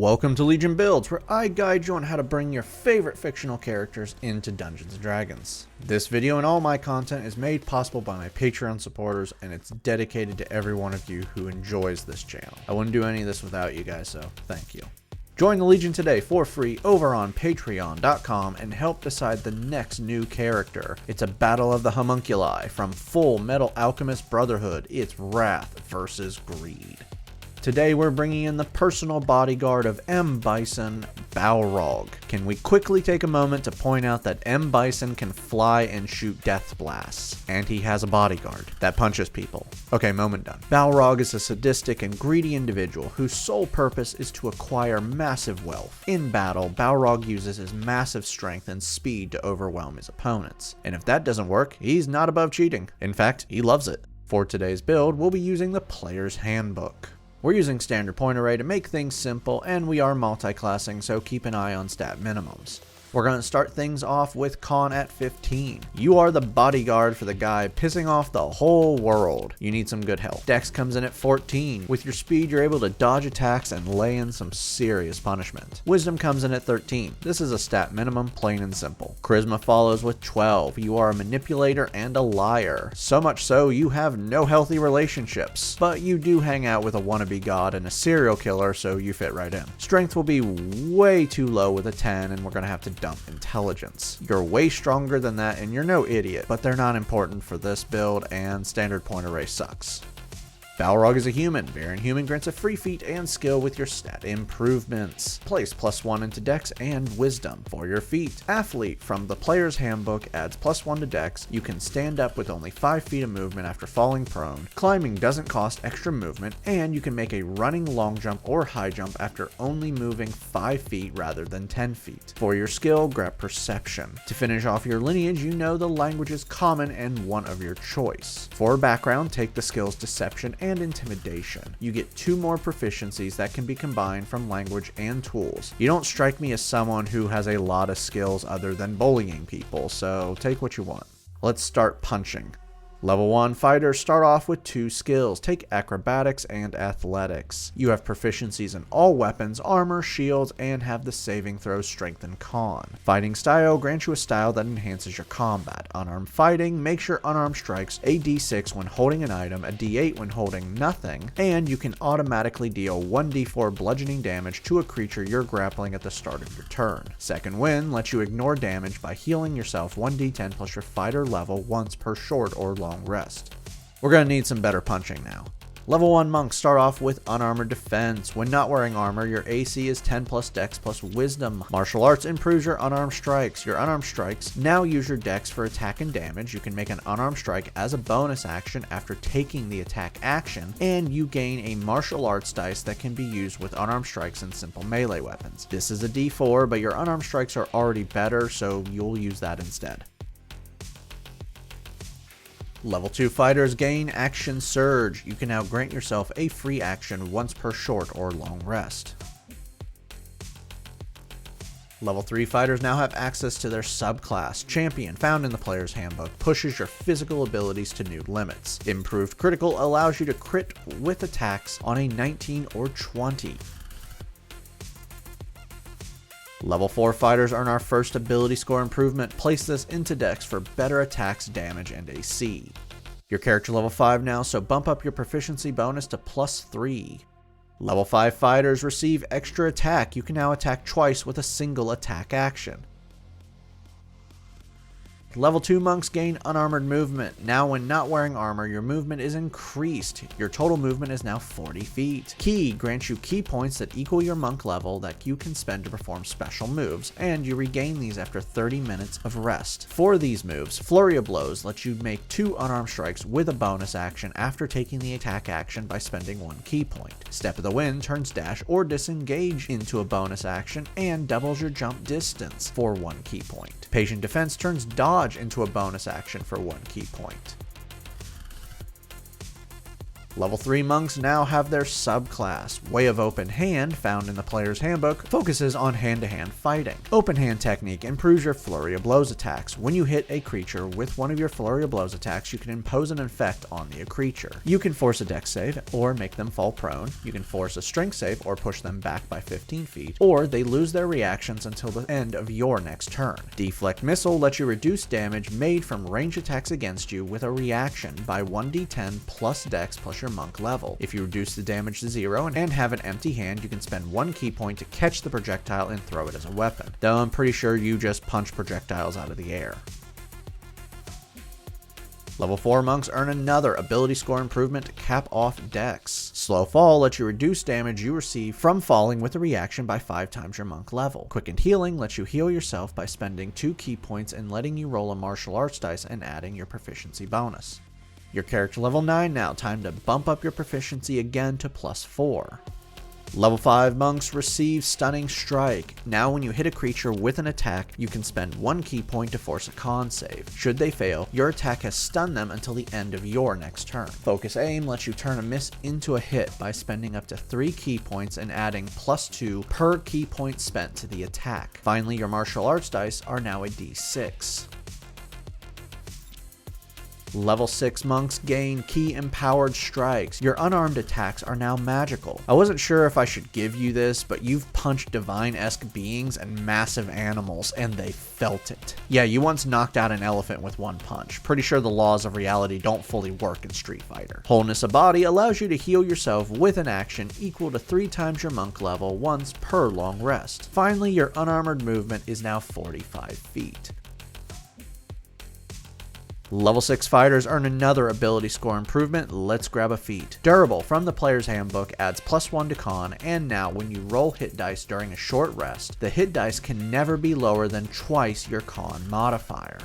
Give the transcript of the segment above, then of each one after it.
Welcome to Legion Builds, where I guide you on how to bring your favorite fictional characters into Dungeons & Dragons. This video and all my content is made possible by my Patreon supporters, and it's dedicated to every one of you who enjoys this channel. I wouldn't do any of this without you guys, so thank you. Join the Legion today for free over on patreon.com and help decide the next new character. It's a battle of the homunculi from Full Metal Alchemist Brotherhood. It's Wrath versus Greed. Today we're bringing in the personal bodyguard of M. Bison, Balrog. Can we quickly take a moment to point out that M. Bison can fly and shoot death blasts, and he has a bodyguard that punches people. Okay, moment done. Balrog is a sadistic and greedy individual whose sole purpose is to acquire massive wealth. In battle, Balrog uses his massive strength and speed to overwhelm his opponents. And if that doesn't work, he's not above cheating. In fact, he loves it. For today's build, we'll be using the Player's Handbook. We're using standard point array to make things simple, and we are multi-classing, so keep an eye on stat minimums. We're going to start things off with Con at 15. You are the bodyguard for the guy pissing off the whole world. You need some good help. Dex comes in at 14. With your speed, you're able to dodge attacks and lay in some serious punishment. Wisdom comes in at 13. This is a stat minimum, plain and simple. Charisma follows with 12. You are a manipulator and a liar. So much so, you have no healthy relationships. But you do hang out with a wannabe god and a serial killer, so you fit right in. Strength will be way too low with a 10, and we're going to have to dump intelligence. You're way stronger than that, and you're no idiot, but they're not important for this build, and standard point array sucks. Balrog is a human. Variant human grants a free feat and skill with your stat improvements. Place +1 into Dex and Wisdom for your feat. Athlete from the Player's Handbook adds +1 to Dex. You can stand up with only 5 feet of movement after falling prone. Climbing doesn't cost extra movement, and you can make a running long jump or high jump after only moving 5 feet rather than 10 feet. For your skill, grab Perception. To finish off your lineage, you know the language is common and one of your choice. For background, take the skills Deception and Intimidation. You get 2 more proficiencies that can be combined from language and tools. You don't strike me as someone who has a lot of skills other than bullying people, so take what you want. Let's start punching. Level 1 fighters start off with 2 skills. Take Acrobatics and Athletics. You have proficiencies in all weapons, armor, shields, and have the saving throw Strength and Con. Fighting style grants you a style that enhances your combat. Unarmed fighting makes your unarmed strikes a d6 when holding an item, a d8 when holding nothing, and you can automatically deal 1d4 bludgeoning damage to a creature you're grappling at the start of your turn. Second Wind lets you ignore damage by healing yourself 1d10 plus your fighter level once per short or long rest. We're going to need some better punching now. Level 1 monks start off with unarmored defense. When not wearing armor, your AC is 10 plus Dex plus Wisdom. Martial arts improves your unarmed strikes. Your unarmed strikes now use your Dex for attack and damage. You can make an unarmed strike as a bonus action after taking the attack action, and you gain a martial arts dice that can be used with unarmed strikes and simple melee weapons. This is a D4, but your unarmed strikes are already better, so you'll use that instead. Level 2 fighters gain Action Surge. You can now grant yourself a free action once per short or long rest. Level 3 fighters now have access to their subclass. Champion, found in the Player's Handbook, pushes your physical abilities to new limits. Improved Critical allows you to crit with attacks on a 19 or 20. Level 4 fighters earn our first ability score improvement. Place this into Dex for better attacks, damage, and AC. Your character level 5 now, so bump up your proficiency bonus to +3. Level 5 fighters receive extra attack. You can now attack twice with a single attack action. Level 2 monks gain unarmored movement. Now when not wearing armor, your movement is increased. Your total movement is now 40 feet. Key grants you key points that equal your monk level that you can spend to perform special moves, and you regain these after 30 minutes of rest. For these moves, Flurry of Blows lets you make 2 unarmed strikes with a bonus action after taking the attack action by spending 1 key point. Step of the Wind turns dash or disengage into a bonus action and doubles your jump distance for 1 key point. Patient Defense turns dodge into a bonus action for 1 key point. Level 3 monks now have their subclass. Way of Open Hand, found in the player's handbook, focuses on hand-to-hand fighting. Open Hand technique improves your flurry of blows attacks. When you hit a creature with one of your flurry of blows attacks, you can impose an effect on the creature. You can force a dex save or make them fall prone. You can force a strength save or push them back by 15 feet, or they lose their reactions until the end of your next turn. Deflect Missile lets you reduce damage made from range attacks against you with a reaction by 1d10 plus dex plus your monk level. If you reduce the damage to 0 and have an empty hand, you can spend 1 key point to catch the projectile and throw it as a weapon. Though I'm pretty sure you just punch projectiles out of the air. Level 4 monks earn another ability score improvement, Cap Off Dex. Slow Fall lets you reduce damage you receive from falling with a reaction by 5 times your monk level. Quickened Healing lets you heal yourself by spending 2 key points and letting you roll a martial arts dice and adding your proficiency bonus. Your character level 9 now, time to bump up your proficiency again to +4. Level 5 monks receive Stunning Strike. Now when you hit a creature with an attack, you can spend 1 key point to force a con save. Should they fail, your attack has stunned them until the end of your next turn. Focus Aim lets you turn a miss into a hit by spending up to 3 key points and adding +2 per key point spent to the attack. Finally, your martial arts dice are now a d6. Level 6 monks gain Key Empowered Strikes. Your unarmed attacks are now magical. I wasn't sure if I should give you this, but you've punched divine-esque beings and massive animals, and they felt it. Yeah, you once knocked out an elephant with 1 punch. Pretty sure the laws of reality don't fully work in Street Fighter. Wholeness of Body allows you to heal yourself with an action equal to 3 times your monk level once per long rest. Finally, your unarmored movement is now 45 feet. Level 6 fighters earn another ability score improvement, Let's Grab a Feat. Durable from the player's handbook adds +1 to con, and now when you roll hit dice during a short rest, the hit dice can never be lower than twice your con modifier.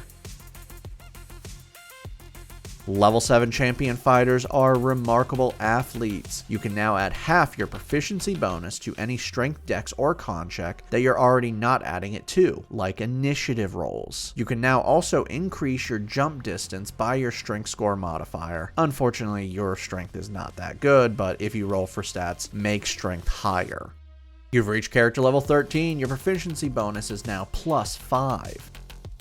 Level 7 champion fighters are remarkable athletes. You can now add half your proficiency bonus to any strength, dex, or con check that you're already not adding it to, like initiative rolls. You can now also increase your jump distance by your strength score modifier. Unfortunately, your strength is not that good, but if you roll for stats, make strength higher. You've reached character level 13, your proficiency bonus is now +5.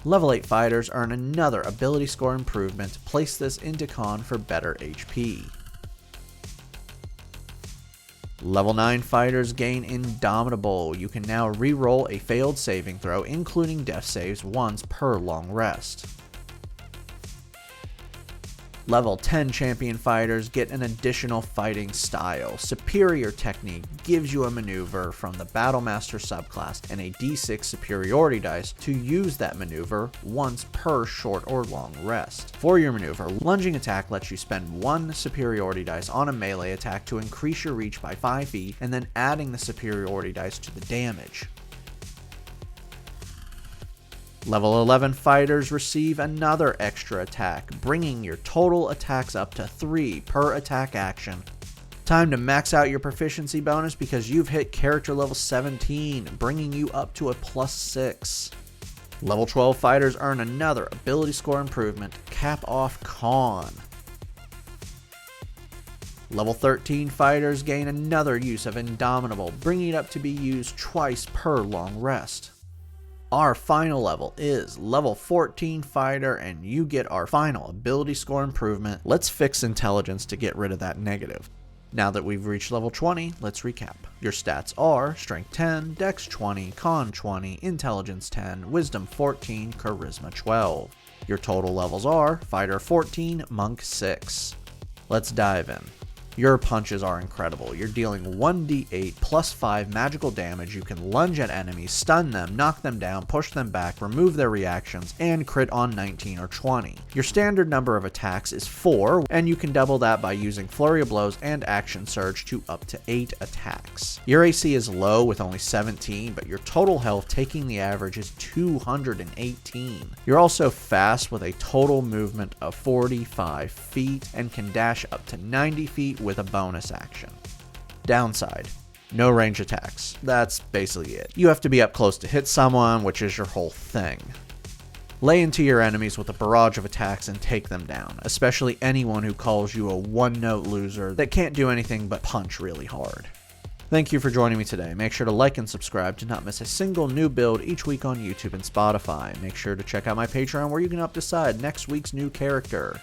Level 8 fighters earn another ability score improvement, place this into con for better HP. Level 9 fighters gain Indomitable. You can now re-roll a failed saving throw, including death saves, once per long rest. Level 10 champion fighters get an additional fighting style. Superior Technique gives you a maneuver from the Battlemaster subclass and a d6 superiority dice to use that maneuver once per short or long rest. For your maneuver, Lunging Attack lets you spend 1 superiority dice on a melee attack to increase your reach by 5 feet, and then adding the superiority dice to the damage. Level 11 fighters receive another extra attack, bringing your total attacks up to 3 per attack action. Time to max out your proficiency bonus because you've hit character level 17, bringing you up to a +6. Level 12 fighters earn another ability score improvement, Cap Off Con. Level 13 fighters gain another use of Indomitable, bringing it up to be used twice per long rest. Our final level is level 14 fighter, and you get our final ability score improvement. Let's fix intelligence to get rid of that negative. Now that we've reached level 20, let's recap. Your stats are strength 10, dex 20, con 20, intelligence 10, wisdom 14, charisma 12. Your total levels are fighter 14, monk 6. Let's dive in. Your punches are incredible. You're dealing 1d8 +5 magical damage. You can lunge at enemies, stun them, knock them down, push them back, remove their reactions, and crit on 19 or 20. Your standard number of attacks is 4, and you can double that by using Flurry of Blows and Action Surge to up to 8 attacks. Your AC is low with only 17, but your total health, taking the average, is 218. You're also fast with a total movement of 45 feet and can dash up to 90 feet with a bonus action. Downside: no range attacks. That's basically it. You have to be up close to hit someone, which is your whole thing. Lay into your enemies with a barrage of attacks and take them down, especially anyone who calls you a one-note loser that can't do anything but punch really hard. Thank you for joining me today. Make sure to like and subscribe to not miss a single new build each week on YouTube and Spotify. Make sure to check out my Patreon where you can help decide next week's new character.